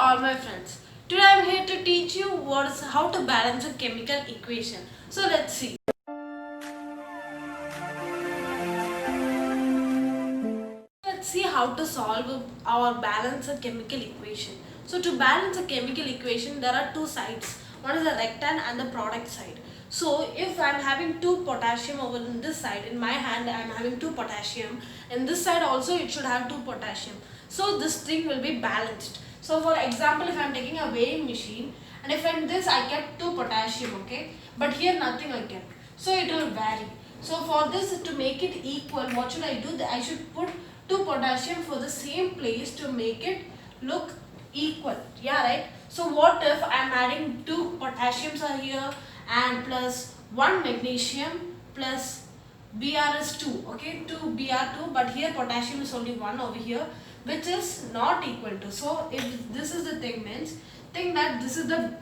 all my friends. Today I am here to teach you how to balance a chemical equation. So let's see. Let's see how to solve or balance a chemical equation. So to balance a chemical equation, there are two sides. One is the rectan and the product side. So if I am having 2 potassium over in this side, in my hand I am having 2 potassium. In this side also it should have 2 potassium. So this thing will be balanced. So for example, if I am taking a weighing machine and if in this I kept 2 potassium, okay, but here nothing I kept. So it will vary. So for this, to make it equal, what should I do? I should put 2 potassium for the same place to make it look equal. Yeah, right? So what if I am adding 2 potassiums are here and plus 1 magnesium plus Br is 2, okay, 2 Br2, but here potassium is only 1 over here, which is not equal to. So if this is the thing, means think that this is the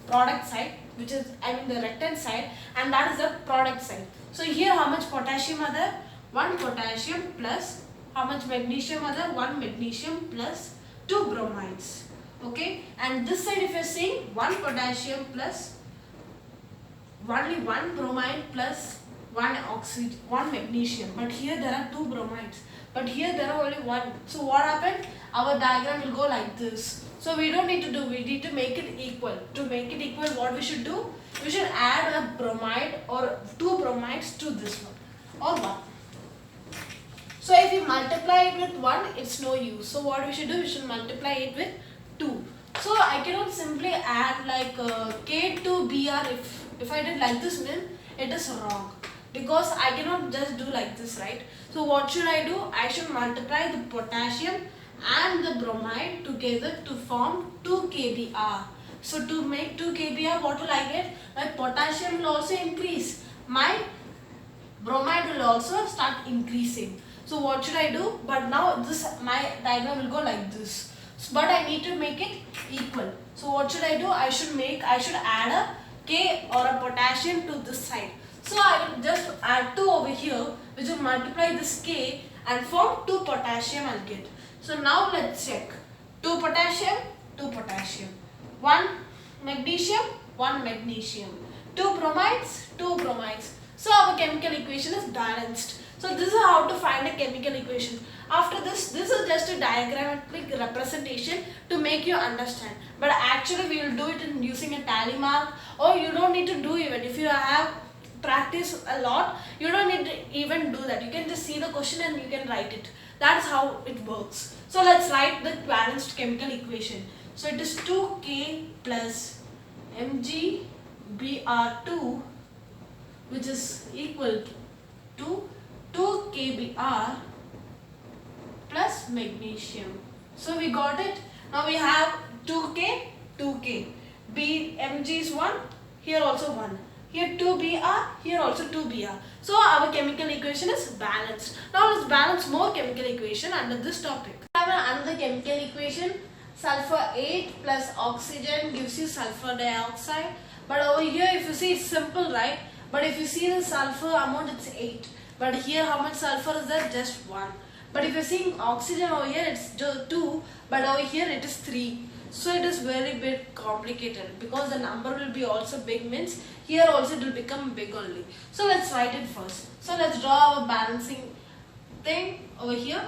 product side, which is the rectangle side, and that is the product side. So here how much potassium are there? 1 potassium plus how much magnesium are there? 1 magnesium plus 2 bromides. Okay, and this side if you are seeing 1 potassium plus only 1 bromide plus 1 oxygen, 1 magnesium, but here there are 2 bromides, but here there are only 1. So what happened? Our diagram will go like this. So we don't need to do, we need to make it equal. To make it equal, what we should do? We should add a bromide or 2 bromides to this one or 1. So if you multiply it with 1, it's no use. So what we should do? We should multiply it with 2. So I cannot simply add like K2Br. If I did like this, then it is wrong, because I cannot just do like this, right? So what should I do? I should multiply the potassium and the bromide together to form 2 Kbr. So to make 2 Kbr, what will I get? My potassium will also increase. My bromide will also start increasing. So what should I do? But now my diagram will go like this. But I need to make it equal. So what should I do? I should add a K or a potassium to this side. So I will just add 2 over here, which will multiply this K and form 2 potassium I'll get. So now let's check. 2 potassium, 2 potassium. 1 magnesium, 1 magnesium. 2 bromides, 2 bromides. So our chemical equation is balanced. So this is how to find a chemical equation. After this is just a diagrammatic representation to make you understand. But actually we will do it in using a tally mark, or you don't need to do even. If you have practice a lot, you don't need to even do that. You can just see the question and you can write it. That's how it works. So let's write the balanced chemical equation. So it is 2K plus MgBr2, which is equal to 2 Kbr plus magnesium. So we got it. Now we have 2K, 2K. Mg is 1, here also 1. Here 2Br, here also 2Br. So our chemical equation is balanced. Now let's balance more chemical equation under this topic. We have another chemical equation. Sulfur 8 plus oxygen gives you sulfur dioxide. But over here if you see, it's simple, right? But if you see the sulfur amount, it's 8. But here how much sulfur is there? Just 1. But if you're seeing oxygen over here, it's 2. But over here it is 3. So it is very bit complicated, because the number will be also big, means here also it will become big only. So let's write it first. So let's draw our balancing thing over here.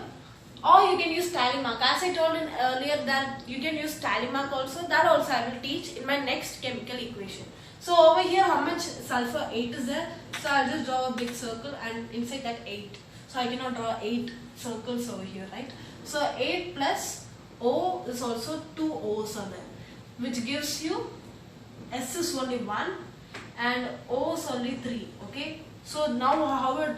Or you can use tally mark. As I told earlier that you can use tally mark also. That also I will teach in my next chemical equation. So over here how much sulfur 8 is there? So I'll just draw a big circle and inside that 8. So I cannot draw 8 circles over here, right? So 8 plus O is also 2 O's are there, which gives you S is only 1 and O is only 3. Okay. So now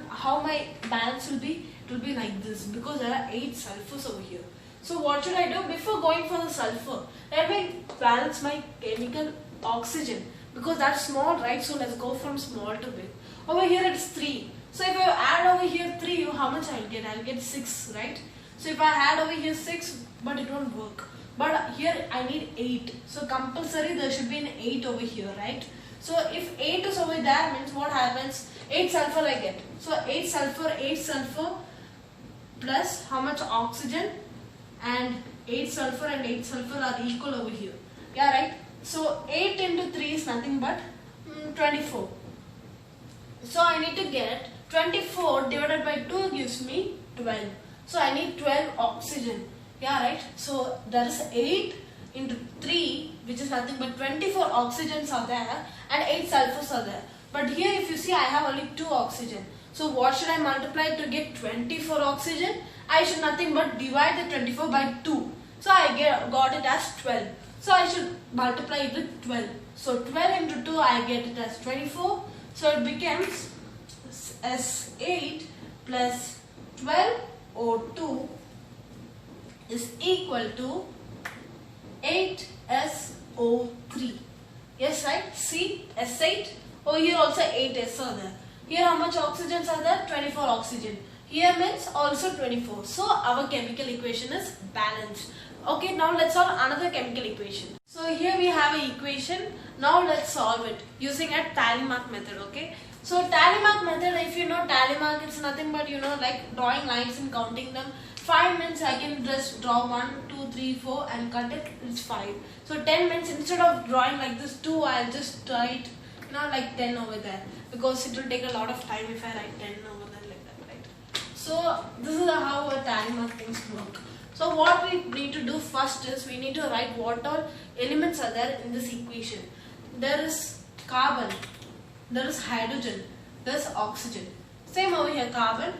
how my balance will be? It will be like this, because there are 8 sulfurs over here. So what should I do? Before going for the sulfur, let me balance my chemical oxygen, because that's small, right? So let's go from small to big. Over here it's 3. So if I add over here 3, how much I'll get? I'll get 6, right? So if I add over here 6, but it won't work. But here I need 8. So compulsory there should be an 8 over here, right? So if 8 is over there, means what happens? 8 sulfur I get. So 8 sulfur plus how much oxygen and 8 sulfur and 8 sulfur are equal over here. Yeah, right? So 8 into 3 is nothing but 24. So I need to get 24 divided by 2 gives me 12. So I need 12 oxygen. Yeah, right? So there is 8 into 3, which is nothing but 24 oxygens are there and 8 sulfurs are there. But here if you see, I have only 2 oxygen. So what should I multiply to get 24 oxygen? I should nothing but divide the 24 by 2. So I got it as 12. So I should multiply it with 12. So 12 into 2, I get it as 24. So it becomes S8 plus 12 O2 is equal to 8SO3. Yes, right? See, S8. Oh, here also 8S are there. Here how much oxygens are there? 24 oxygen. Here means also 24. So our chemical equation is balanced. Okay, now let's solve another chemical equation. So here we have an equation. Now let's solve it using a tally mark method. Okay. So tally mark method, if you know tally mark, it's nothing but like drawing lines and counting them. 5 means I can just draw 1, 2, 3, 4 and cut it. It's 5. So 10 means instead of drawing like this 2, I'll just write like 10 over there, because it will take a lot of time if I write 10 over there like that, right? So this is how a tally mark things work. So what we need to do first is we need to write what all elements are there in this equation. There is carbon, there is hydrogen, there is oxygen. Same over here, carbon,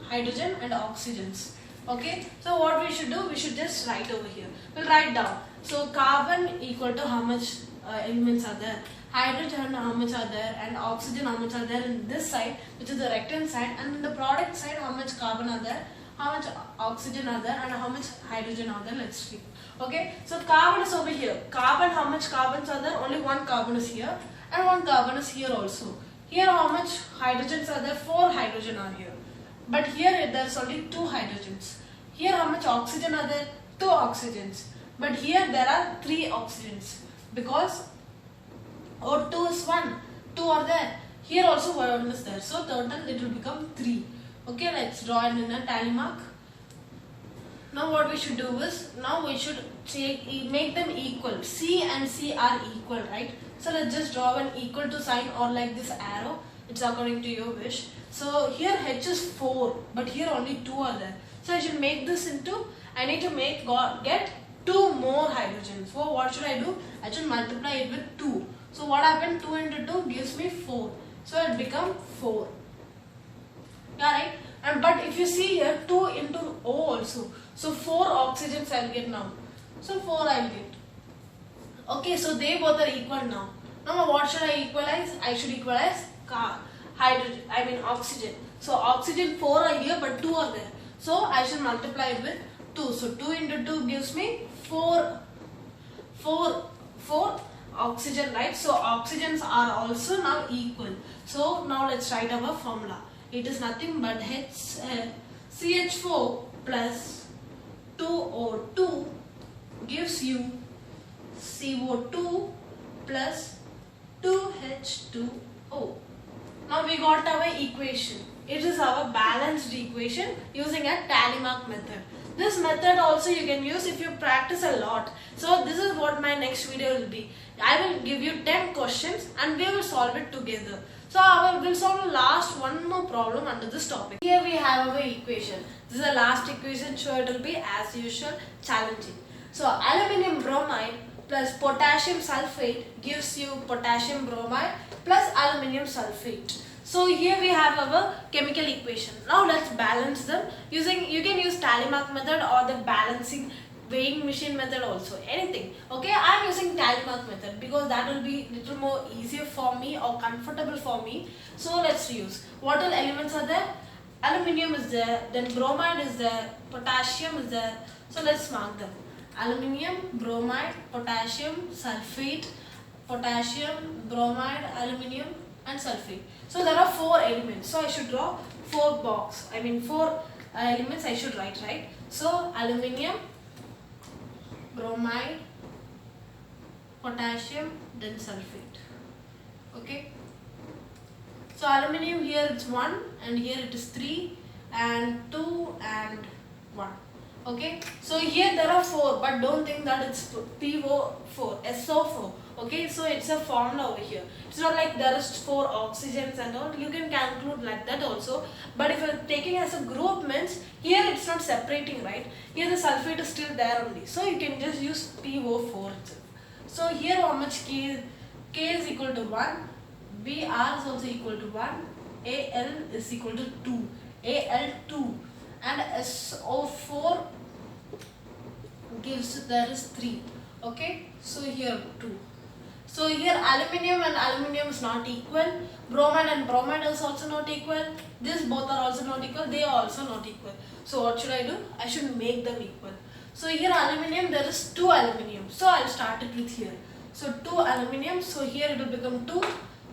hydrogen and oxygens. Okay, so what we should do, we should just write over here. We'll write down. So carbon equal to how much elements are there, hydrogen how much are there, and oxygen how much are there in this side, which is the right hand side, and in the product side how much carbon are there, how much oxygen are there, and how much hydrogen are there. Let's see. Okay, so carbon is over here. Carbon, how much carbons are there? Only one carbon is here and one carbon is here also. Here how much hydrogens are there? 4 hydrogen are here. But here there's only 2 hydrogens. Here how much oxygen are there? 2 oxygens. But here there are 3 oxygens, because O2 is 1, 2 are there. Here also 1 is there. So total it will become 3. Okay, let's draw it in a tally mark. Now what we should do is, now we should make them equal. C and C are equal, right? So let's just draw an equal to sign or like this arrow. It's according to your wish. So here H is 4, but here only 2 are there. So I should make this into, I need to get 2 more hydrogens. So what should I do? I should multiply it with 2. So what happened? 2 into 2 gives me 4. So it becomes 4. Yeah, right? But if you see here, 2 into O also. So 4 oxygens I'll get now. So 4 I'll get. Okay, so they both are equal now. Now what should I equalize? I should equalize oxygen. So oxygen 4 are here but 2 are there. So I should multiply it with 2. So 2 into 2 gives me 4 oxygen, right? So oxygens are also now equal. So now let's write our formula. It is nothing but CH4 plus 2O2 gives you CO2 plus 2H2O. Now we got our equation. It is our balanced equation using a tally mark method. This method also you can use if you practice a lot. So this is what my next video will be. I will give you 10 questions and we will solve it together. So we'll solve the last one more problem under this topic. Here we have our equation. This is the last equation, so it will be as usual challenging. So aluminium bromide plus potassium sulfate gives you potassium bromide plus aluminium sulfate. So here we have our chemical equation. Now let's balance them using, you can use tally mark method or the balancing weighing machine method also, anything. Okay, I am using tally mark method because that will be little more easier for me or comfortable for me. So let's use. What all elements are there? Aluminium is there, then bromide is there, potassium is there. So let's mark them. Aluminium, bromide, potassium, sulfate, potassium, bromide, aluminium and sulfate. So there are 4 elements. So I should draw 4 elements I should write, right? So aluminium, bromide, potassium, then sulfate. Okay. So aluminium here it's 1 and here it is 3 and 2 and 1. Okay, so here there are 4, but don't think that it's PO4, SO4. Okay, so it's a formula over here. It's not like there is 4 oxygens and all. You can conclude like that also. But if you're taking as a group means here it's not separating, right? Here the sulfate is still there only. So you can just use PO4 itself. So here how much K is equal to 1, Br is also equal to 1, Al is equal to 2, Al2, and SO4 gives there is 3. Okay, so here 2. So here aluminium and aluminium is not equal, bromide and bromide is also not equal, this both are also not equal, they are also not equal. So what should I do? I should make them equal. So here aluminium, there is 2 aluminium, so I'll start it with here. So 2 aluminium, so here it will become 2.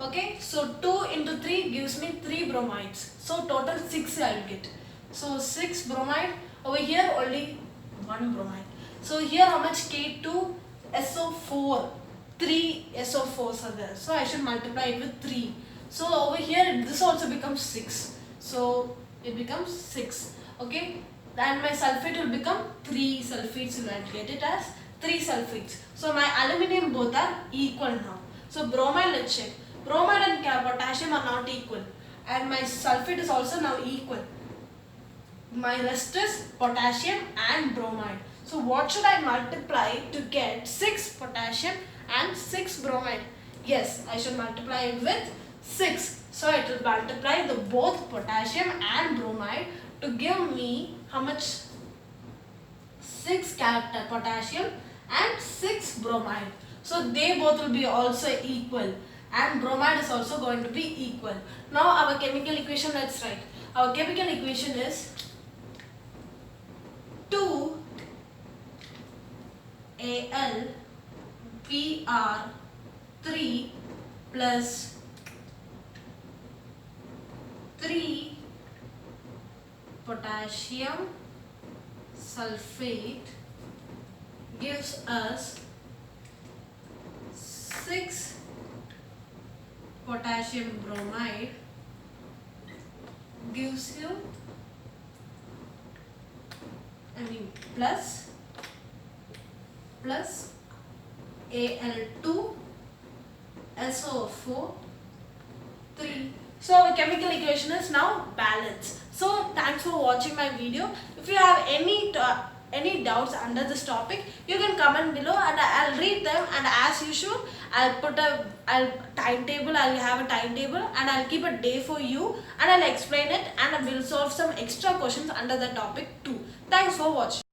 Okay, so 2 into 3 gives me 3 bromides, so total 6 I will get. So 6 bromide, over here only 1 bromide. So here how much? K2 SO4, 3 SO4s are there, so I should multiply it with 3. So over here this also becomes 6, so it becomes 6. Okay, and my sulfate will become 3 sulfates. You will get it as 3 sulfates. So my aluminium both are equal now. So bromide, let's check. Bromide and potassium are not equal, and my sulfate is also now equal. My rest is potassium and bromide. So what should I multiply to get 6 potassium and 6 bromide? Yes, I should multiply it with 6. So it will multiply the both potassium and bromide to give me how much? 6 potassium and 6 bromide. So they both will be also equal, and bromide is also going to be equal. Now our chemical equation, let's write. Our chemical equation is 2 Al Br 3 plus 3 potassium sulfate gives us 6 potassium bromide gives you plus Al2 SO4 3. So our chemical equation is now balanced. So thanks for watching my video. If you have any doubts under this topic, you can comment below and I'll read them, and as usual I'll have a timetable and I'll keep a day for you, and I'll explain it, and I will solve some extra questions under the topic too. Thanks for watching.